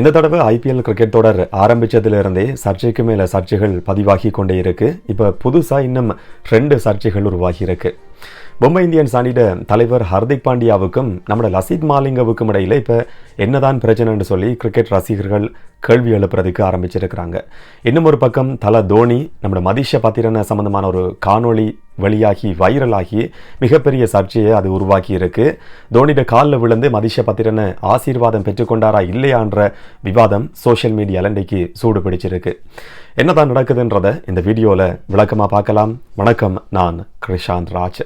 இந்த தடவை IPL cricket தொடர் ஆரம்பிச்சதிலிருந்தே சர்ச்சைக்கு மேல சர்ச்சைகள் பதிவாகி கொண்டே இருக்கு. இப்ப புதுசா இன்னும் 2 சர்ச்சைகள் உருவாகி இருக்கு. மும்பை இந்தியன்ஸ் அணியோட தலைவர் ஹர்திக் பாண்டியாவுக்கும் நம்ம லசித் மாலிங்கவுக்கும் இடையில இப்ப என்னதான் பிரச்சனைன்னு சொல்லி கிரிக்கெட் ரசிகர்கள் கேள்வி எழுப்புறதுக்கு ஆரம்பிச்சிருக்கிறாங்க. இன்னும் ஒரு பக்கம் தோனி நம்ம மதீஷா பத்திரன சம்பந்தமான ஒரு காணொளி வெளியாகி வைரலாகி மிகப்பெரிய சர்ச்சையை அது உருவாக்கி இருக்கு. தோனியோட காலில் விழுந்து மதீஷா பத்திரன ஆசீர்வாதம் பெற்றுக்கொண்டாரா இல்லையான்ற விவாதம் சோஷியல் மீடியால இன்றைக்கு சூடு பிடிச்சிருக்கு. என்னதான் நடக்குதுன்றத இந்த வீடியோல விளக்கமா பார்க்கலாம். வணக்கம், நான் கிருஷாந்த் ராஜ்.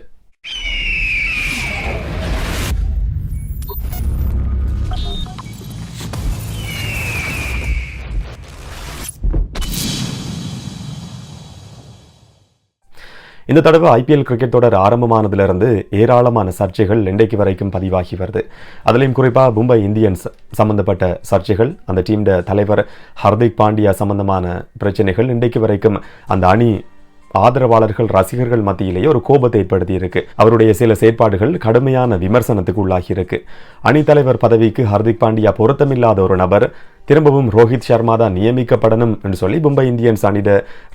இந்த தடவை ஐபிஎல் கிரிக்கெட் தொடர் ஆரம்பமானதிலிருந்து ஏராளமான சர்ச்சைகள் இன்றைக்கு வரைக்கும் பதிவாகி வருது. அதுலேயும் குறிப்பாக மும்பை இந்தியன்ஸ் சம்பந்தப்பட்ட சர்ச்சைகள், அந்த டீம் தலைவர் ஹர்திக் பாண்டியா சம்பந்தமான பிரச்சனைகள் இன்றைக்கு வரைக்கும் அந்த அணி ஆதரவாளர்கள் ரசிகர்கள் மத்தியிலேயே ஒரு கோபத்தை ஏற்படுத்தி இருக்கு. அவருடைய சில செயற்பாடுகள் கடுமையான விமர்சனத்துக்கு உள்ளாகி இருக்கு. அணித்தலைவர் பதவிக்கு ஹர்திக் பாண்டியா பொருத்தமில்லாத ஒரு நபர், திரும்பவும் ரோஹித் சர்மா தான் நியமிக்கப்படணும் என்று சொல்லி மும்பை இந்தியன்ஸ் அணிட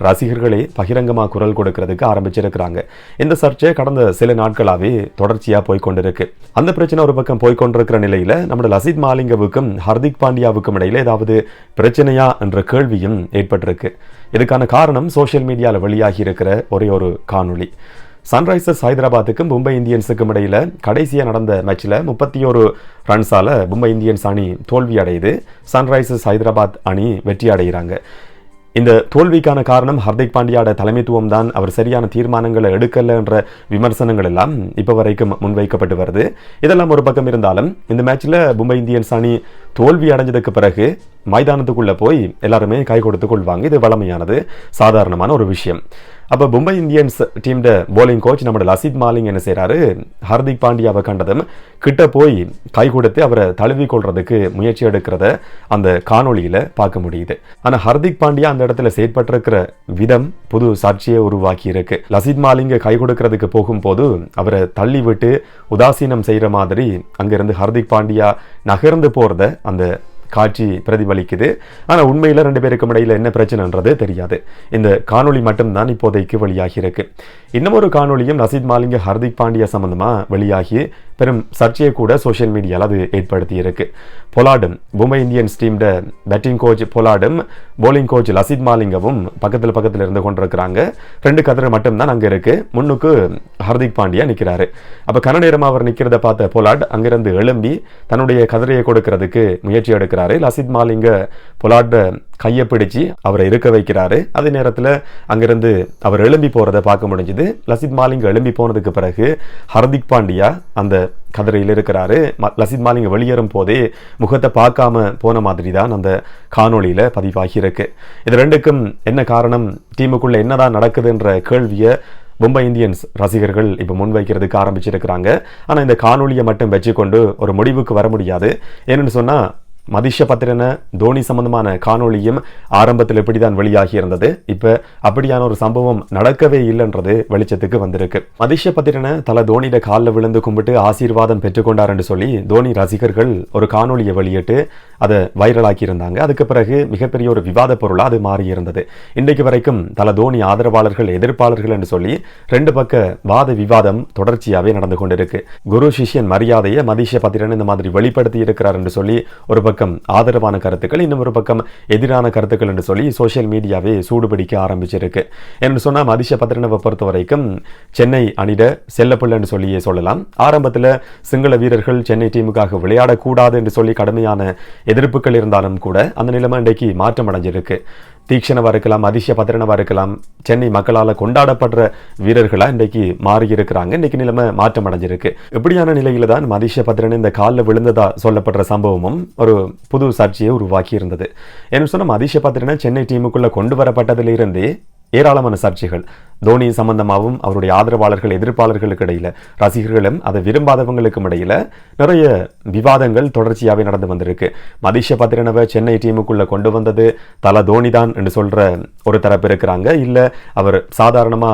ரசிகர்களே பகிரங்கமாக குரல் கொடுக்கறதுக்கு ஆரம்பிச்சிருக்கிறாங்க. இந்த சர்ச்சை கடந்த சில நாட்களாகவே தொடர்ச்சியாக போய்கொண்டிருக்கு. அந்த பிரச்சனை ஒரு பக்கம் போய்கொண்டிருக்கிற நிலையில நம்ம லசித் மாலிங்கவுக்கும் ஹர்திக் பாண்டியாவுக்கும் இடையில ஏதாவது பிரச்சனையா என்ற கேள்வியும் ஏற்பட்டிருக்கு. இதுக்கான காரணம் சோசியல் மீடியாவில் வெளியாகி இருக்கிற ஒரே ஒரு காணொளி. சன்ரைசர்ஸ் ஹைதராபாத்துக்கும் மும்பை இந்தியன்ஸுக்கும் இடையில கடைசியாக நடந்த மேட்ச்ல 31 ரன்ஸால மும்பை இந்தியன்ஸ் அணி தோல்வி அடையுது. சன்ரைசர்ஸ் ஹைதராபாத் அணி வெற்றி அடைகிறாங்க. இந்த தோல்விக்கான காரணம் ஹர்திக் பாண்டியாவோட தலைமைத்துவம் தான், அவர் சரியான தீர்மானங்களை எடுக்கல என்ற விமர்சனங்கள் எல்லாம் இப்போ வரைக்கும் முன்வைக்கப்பட்டு வருது. இதெல்லாம் ஒரு பக்கம் இருந்தாலும் இந்த மேட்ச்ல மும்பை இந்தியன்ஸ் அணி தோல்வி அடைஞ்சதுக்கு பிறகு மைதானத்துக்குள்ள போய் எல்லாருமே கை கொடுத்து கொள்வாங்க. இது வளமையானது, சாதாரணமான ஒரு விஷயம். அப்போ Mumbai Indians team polling coach நம்ம லசித் மாலிங் என்ன செய்யறாரு, ஹர்திக் பாண்டியாவை கண்டதும் கிட்ட போய் கை கொடுத்து அவரை தழுவி கொள்றதுக்கு முயற்சி எடுக்கிறத அந்த காணொலியில பார்க்க முடியுது. ஆனா ஹர்திக் பாண்டியா அந்த இடத்துல செயற்பட்டிருக்கிற விதம் புது சர்ச்சையை உருவாக்கி இருக்கு. லசித் மாலிங்க கை கொடுக்கறதுக்கு போகும்போது அவரை தள்ளி விட்டு உதாசீனம் செய்யற மாதிரி அங்கிருந்து ஹர்திக் பாண்டியா நகர்ந்து போறத அந்த காட்சி பிரதிபலிக்குது. ஆனால் உண்மையில் 2 பேருக்கும் இடையில என்ன பிரச்சனைன்றது தெரியாது. இந்த காணொலி மட்டும்தான் இப்போதைக்கு வெளியாகி இருக்கு. இன்னும் ஒரு காணொலியும் லசித் மாலிங்க ஹர்திக் பாண்டியா சம்பந்தமா வெளியாகி பெரும் சர்ச்சையை கூட சோஷியல் மீடியாவில் அது ஏற்படுத்தி இருக்கு. பொலாடும் Mumbai Indians team batting coach பொலாடும் போலிங் கோச் லசித் மாலிங்கவும் பக்கத்தில் இருந்து கொண்டிருக்கிறாங்க. 2 கதிரை மட்டும்தான் அங்கே இருக்கு. முன்னுக்கு ஹர்திக் பாண்டியா நிற்கிறாரு. அப்போ கன நேரம் அவர் நிற்கிறத பார்த்த பொலாட் அங்கிருந்து எழும்பி தன்னுடைய கதிரையை கொடுக்கறதுக்கு முயற்சி எடுக்கிறார். லசித் மாலிங்க பொலாட் கையை பிடிச்சு அவரை இருக்க வைக்கிறாரு. அதே நேரத்தில் அங்கிருந்து அவர் எழும்பி போறதை பார்க்க முடிஞ்சுது. லசித் மாலிங்க எழும்பி போனதுக்கு பிறகு ஹர்திக் பாண்டியா அந்த கதிரையில் இருக்கிறாரு. லசித் மாலிங்க வெளியேறும் போதே முகத்தை பார்க்காம போன மாதிரி தான் அந்த காணொலியில பதிவாகி இருக்கு. இது 2க்கும் என்ன காரணம், டீமுக்குள்ள என்னதான் நடக்குதுன்ற கேள்வியை மும்பை இந்தியன்ஸ் ரசிகர்கள் இப்போ முன்வைக்கிறதுக்கு ஆரம்பிச்சிருக்கிறாங்க. ஆனால் இந்த காணொலியை மட்டும் வச்சுக்கொண்டு ஒரு முடிவுக்கு வர முடியாது. ஏன்னு சொன்னா மதீஷா பத்திரன தோனி சம்பந்தமான காணொலியும் ஆரம்பத்தில் இப்படிதான் வெளியாகி இருந்தது. இப்ப அப்படியான ஒரு சம்பவம் நடக்கவே இல்லைன்றது வெளிச்சத்துக்கு வந்திருக்கு. மதீஷா பத்திரன தோனியோட காலில் விழுந்து கும்பிட்டு ஆசீர்வாதம் பெற்றுக்கொண்டார் என்று சொல்லி தோனி ரசிகர்கள் ஒரு காணொலியை வெளியிட்டு அதை வைரலாக்கி இருந்தாங்க. அதுக்கு பிறகு மிகப்பெரிய ஒரு விவாத பொருளா அது மாறி இருந்தது. இன்றைக்கு வரைக்கும் தோனி ஆதரவாளர்கள் எதிர்ப்பாளர்கள் என்று சொல்லி 2 பக்க வாத விவாதம் தொடர்ச்சியாவே நடந்து கொண்டிருக்கு. குரு சிஷ்யன் மரியாதையை மதீஷா பத்திரன் இந்த மாதிரி வெளிப்படுத்தி இருக்கிறார் என்று சொல்லி ஒரு பக்கம் ஆதரவான கருத்துக்கள், இன்னும் ஒரு பக்கம் எதிரான கருத்துக்கள் என்று சொல்லி சோசியல் மீடியாவே சூடுபிடிக்க ஆரம்பிச்சிருக்கு. என்று சொன்னா மதீஷா பத்திரனை பொறுத்த வரைக்கும் சென்னை அணிட செல்லப்பிள்ளைன்னு சொல்லியே சொல்லலாம். ஆரம்பத்தில் சிங்கள வீரர்கள் சென்னை டீமுக்காக விளையாடக்கூடாது என்று சொல்லி கடுமையான எதிர்ப்புகள் இருந்தாலும் கூட அந்த நிலைமை இன்றைக்கு மாற்றம் அடைஞ்சிருக்கு. தீக்ஷணவா இருக்கலாம், மதீஷா பத்திரனவா இருக்கலாம், சென்னை மக்களால் கொண்டாடப்படுற வீரர்களா இன்றைக்கு மாறி இருக்கிறாங்க. இன்றைக்கு நிலைமை மாற்றம் அடைஞ்சிருக்கு. இப்படியான நிலையில தான் மதீஷா பத்திரன் இந்த காலில் விழுந்ததா சொல்லப்படுற சம்பவமும் ஒரு புது சர்ச்சையை உருவாக்கி இருந்தது. என்ன சொன்னா மதீஷா பத்திரனை சென்னை டீமுக்குள்ள கொண்டு வரப்பட்டதிலிருந்தே ஏராளமான சர்ச்சைகள் தோனி சம்பந்தமாகவும் அவருடைய ஆதரவாளர்கள் எதிர்ப்பாளர்களுக்கு இடையில ரசிகர்களும் அதை விரும்பாதவங்களுக்கும் இடையில நிறைய விவாதங்கள் தொடர்ச்சியாகவே நடந்து வந்திருக்கு. மதீஷ பத்திரனவை சென்னை டீமுக்குள்ள கொண்டு வந்தது தல தோனி தான் என்று சொல்ற ஒரு தரப்பு இருக்கிறாங்க. இல்ல அவர் சாதாரணமா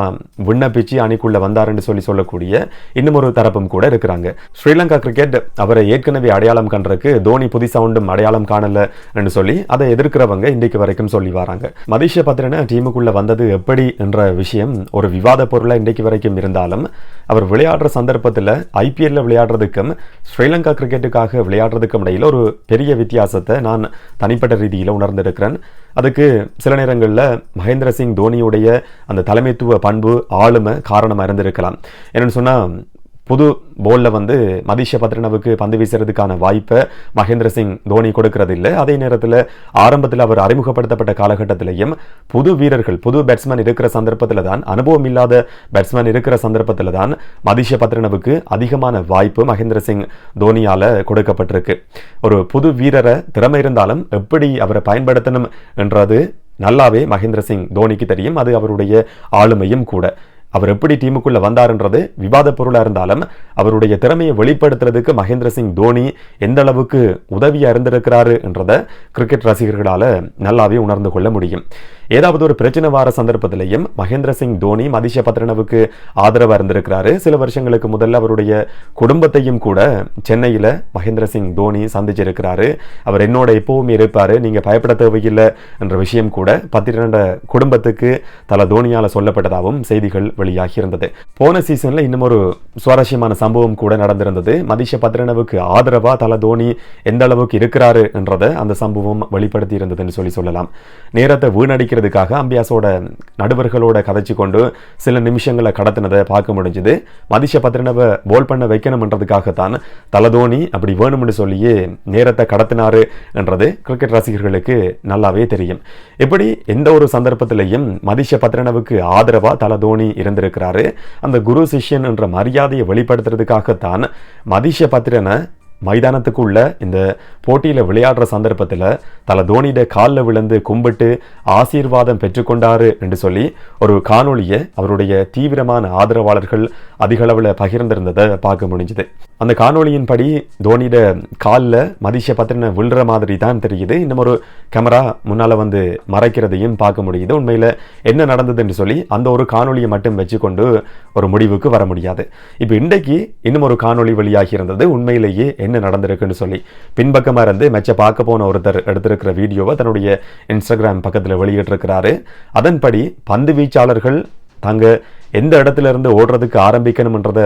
விண்ணப்பிச்சு அணிக்குள்ள வந்தாருன்னு சொல்லக்கூடிய இன்னும் ஒரு தரப்பும் கூட இருக்கிறாங்க. ஸ்ரீலங்கா கிரிக்கெட் அவரை ஏற்கனவே அடையாளம் காண்றதுக்கு தோனி புதுசா ஒன்றும் அடையாளம் காணல என்று சொல்லி அதை எதிர்க்கிறவங்க இன்றைக்கு வரைக்கும் சொல்லி வராங்க. மதீஷ பத்திரன டீமுக்குள்ள வந்தது எப்படி என்ற விஷயம் ஒரு விவாத பொருளா இன்றைக்கு வரைக்கும் இருந்தாலும் அவர் விளையாடுற சந்தர்ப்பத்தில் IPL விளையாடுறதுக்கும் ஸ்ரீலங்கா கிரிக்கெட்டுக்காக விளையாடுறதுக்கும் இடையில ஒரு பெரிய வித்தியாசத்தை நான் தனிப்பட்ட ரீதியில் உணர்ந்திருக்கிறேன். அதுக்கு சில நேரங்களில் மகேந்திர சிங் தோனியுடைய அந்த தலைமைத்துவ பண்பு ஆளுமை காரணமாக இருந்திருக்கலாம். என்னன்னு சொன்னால் புது போலில் மதீஷ பத்திரனவுக்கு பந்து வீசுறதுக்கான வாய்ப்பை மகேந்திர சிங் தோனி கொடுக்கறது இல்லை. அதே நேரத்தில் ஆரம்பத்தில் அவர் அறிமுகப்படுத்தப்பட்ட காலகட்டத்திலையும் புது வீரர்கள் புது பேட்ஸ்மேன் இருக்கிற சந்தர்ப்பத்தில் தான் அனுபவம் இல்லாத பேட்ஸ்மேன் இருக்கிற சந்தர்ப்பத்தில் தான் மதீஷ பத்திரனவுக்கு அதிகமான வாய்ப்பு மகேந்திர சிங் தோனியால் கொடுக்கப்பட்டிருக்கு. ஒரு புது வீரரை திறமை இருந்தாலும் எப்படி அவரை பயன்படுத்தணும் என்றது நல்லாவே மகேந்திர சிங் தோனிக்கு தெரியும். அது அவருடைய ஆளுமையும் கூட. அவர் எப்படி டீமுக்குள்ள வந்தார்ன்றது விவாத பொருளா இருந்தாலும் அவருடைய திறமையை வெளிப்படுத்துறதுக்கு மகேந்திர சிங் தோனி எந்த அளவுக்கு உதவியா இருந்திருக்கிறாரு என்றதை கிரிக்கெட் ரசிகர்களால நல்லாவே உணர்ந்து கொள்ள முடியும். ஏதாவது ஒரு பிரச்சனை வார சந்தர்ப்பத்திலையும் மகேந்திர சிங் தோனி மதீஷ பத்திரனவுக்கு ஆதரவா இருந்திருக்கிறாரு. சில வருஷங்களுக்கு முதல்ல அவருடைய குடும்பத்தையும் கூட சென்னையில மகேந்திர சிங் தோனி சந்திச்சிருக்கிறாரு. அவர் என்னோட எப்பவுமே இருப்பாரு, நீங்க பயப்பட தேவையில்லை என்ற விஷயம் கூட பத்திரன குடும்பத்துக்கு தல தோனியால சொல்லப்பட்டதாகவும் செய்திகள் வெளியாகி இருந்தது. போன சீசன்ல இன்னும் ஒரு சுவாரஸ்யமான சம்பவம் கூட நடந்திருந்தது. மதீஷ பத்திரனவுக்கு ஆதரவா தல தோனி எந்த அளவுக்கு இருக்கிறாரு என்றதை அந்த சம்பவம் வெளிப்படுத்தி இருந்ததுன்னு சொல்லலாம். நேரத்தை வீணடிக்கிறதுக்காக அம்பியாஸோட நடுவர்களோட கதைச்சு கொண்டு சில நிமிஷங்களை கடத்தினதை பார்க்க முடிஞ்சது. மதீஷ பத்திரனவை போல் பண்ண வைக்கணும்ன்றதுக்காகத்தான் தல தோனி அப்படி வேணும்னு சொல்லியே நேரத்தை கடத்தினாரு என்றது கிரிக்கெட் ரசிகர்களுக்கு நல்லாவே தெரியும். இப்படி எந்த ஒரு சந்தர்ப்பத்திலையும் மதீஷ பத்திரனவுக்கு ஆதரவா தல தோனி இருந்திருக்கிறாரு. அந்த குரு சிஷ்யன் என்ற மரியாதையை வெளிப்படுத்துறதுக்காகத்தான் மதீஷ பத்திரன மைதானத்துக்குள்ள இந்த போட்டியில விளையாடுற சந்தர்ப்பத்தில் தல தோனியோட காலில் விழுந்து கும்பிட்டு ஆசீர்வாதம் பெற்றுக்கொண்டாரு என்று சொல்லி ஒரு காணொலியை அவருடைய தீவிரமான ஆதரவாளர்கள் அதிக அளவில் பகிர்ந்திருந்ததை பார்க்க முடிஞ்சுது. அந்த காணொலியின்படி தோனியோட காலில் மதீஷ பத்திரன விழுற மாதிரி தான் தெரியுது. இன்னும் ஒரு கேமரா முன்னால மறைக்கிறதையும் பார்க்க முடியுது. உண்மையில என்ன நடந்தது என்று சொல்லி அந்த ஒரு காணொலியை மட்டும் வச்சுக்கொண்டு ஒரு முடிவுக்கு வர முடியாது. இப்போ இன்றைக்கு இன்னும் ஒரு காணொலி வெளியாகி இருந்தது. உண்மையிலேயே என்ன நடந்திருக்குன்னு சொல்லி பின்பக்கமா இருந்து மெச்ச பார்க்க போன ஒருத்தர் எடுத்திருக்கிற வீடியோவை தன்னுடைய இன்ஸ்டாகிராம் பக்கத்தில் வெளியிட்டிருக்கிறாரு. அதன்படி பந்து வீச்சாளர்கள் தாங்க எந்த இடத்துல இருந்து ஓடுறதுக்கு ஆரம்பிக்கணும்ன்றத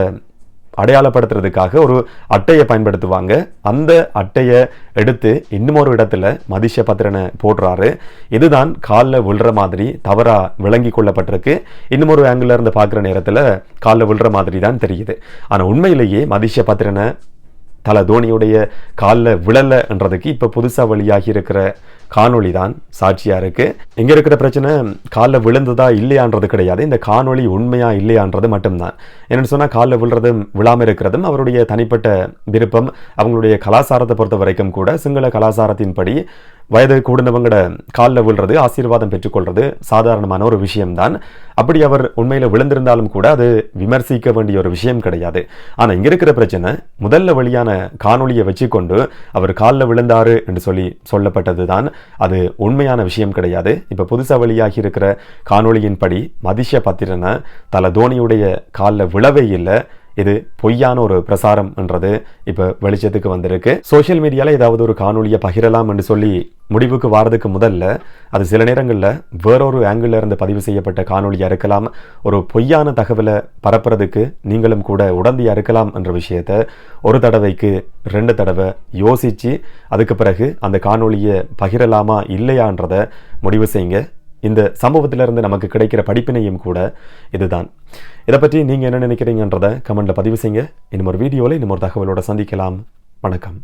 அடையாளப்படுத்துறதுக்காக ஒரு அட்டையை பயன்படுத்துவாங்க. அந்த அட்டையை எடுத்து இன்னும் ஒரு இடத்துல மதீஷ பத்திரனை போடுறாரு. இதுதான் காலில் விழுற மாதிரி தவறா விளங்கி கொள்ளப்பட்டிருக்கு. இன்னும் ஒரு ஆங்கிள் இருந்து பார்க்குற நேரத்தில் காலில் விழுற மாதிரி தான் தெரியுது. ஆனால் உண்மையிலேயே மதீஷ பத்திரனை தல தோனியுடைய காலில் விழலை என்றதுக்கு இப்போ புதுசாக வெளியாகி இருக்கிற காணொளி தான் சாட்சியா இருக்கு. இங்க இருக்கிற பிரச்சனை காலில் விழுந்ததா இல்லையான்றது கிடையாது, இந்த காணொளி உண்மையா இல்லையான்றது மட்டும்தான். என்னன்னு சொன்னா காலில் விழுறதும் விழாம இருக்கிறதும் அவருடைய தனிப்பட்ட விருப்பம். அவங்களுடைய கலாச்சாரத்தை பொறுத்த வரைக்கும் கூட சிங்கள கலாச்சாரத்தின்படி வயது கூடினவங்களோட காலில் விழுறது ஆசீர்வாதம் பெற்றுக்கொள்றது சாதாரணமான ஒரு விஷயம்தான். அப்படி அவர் உண்மையில விழுந்திருந்தாலும் கூட அது விமர்சிக்க வேண்டிய ஒரு விஷயம் கிடையாது. ஆனா இங்க இருக்கிற பிரச்சனை முதல்ல வெளியான காணொலியை வச்சுக்கொண்டு அவர் காலில் விழுந்தாரு என்று சொல்லப்பட்டது தான். அது உண்மையான விஷயம் கிடையாது. இப்ப புதுசா வெளியாகி இருக்கிற காணொலியின்படி மதீஷ பத்திரன தல தோனியுடைய காலில் விழவே இல்லை, இது பொய்யான ஒரு பிரசாரம் என்றது இப்ப வெளிச்சத்துக்கு வந்திருக்கு. சோசியல் மீடியால ஏதாவது ஒரு காணொலியை பகிரலாம் என்று சொல்லி முடிவுக்கு வாரதுக்கு முதல்ல அது சில நேரங்களில் வேறொரு ஆங்கிள் இருந்து பதிவு செய்யப்பட்ட காணொலியா இருக்கலாம், ஒரு பொய்யான தகவலை பரப்புறதுக்கு நீங்களும் கூட உடந்தையா இருக்கலாம் என்ற விஷயத்தை ஒரு தடவைக்கு 2 தடவை யோசிச்சு அதுக்கு பிறகு அந்த காணொலியை பகிரலாமா இல்லையான்றத முடிவு செய்யுங்க. இந்த சம்பவத்திலிருந்து நமக்கு கிடைக்கிற படிப்பினையும் கூட இதுதான். இதை பற்றி நீங்கள் என்ன நினைக்கிறீங்கன்றதை கமெண்ட்ல பதிவு செய்யுங்க. இன்னும் ஒரு வீடியோவில் இன்னும் ஒரு தகவலோட சந்திக்கலாம். வணக்கம்.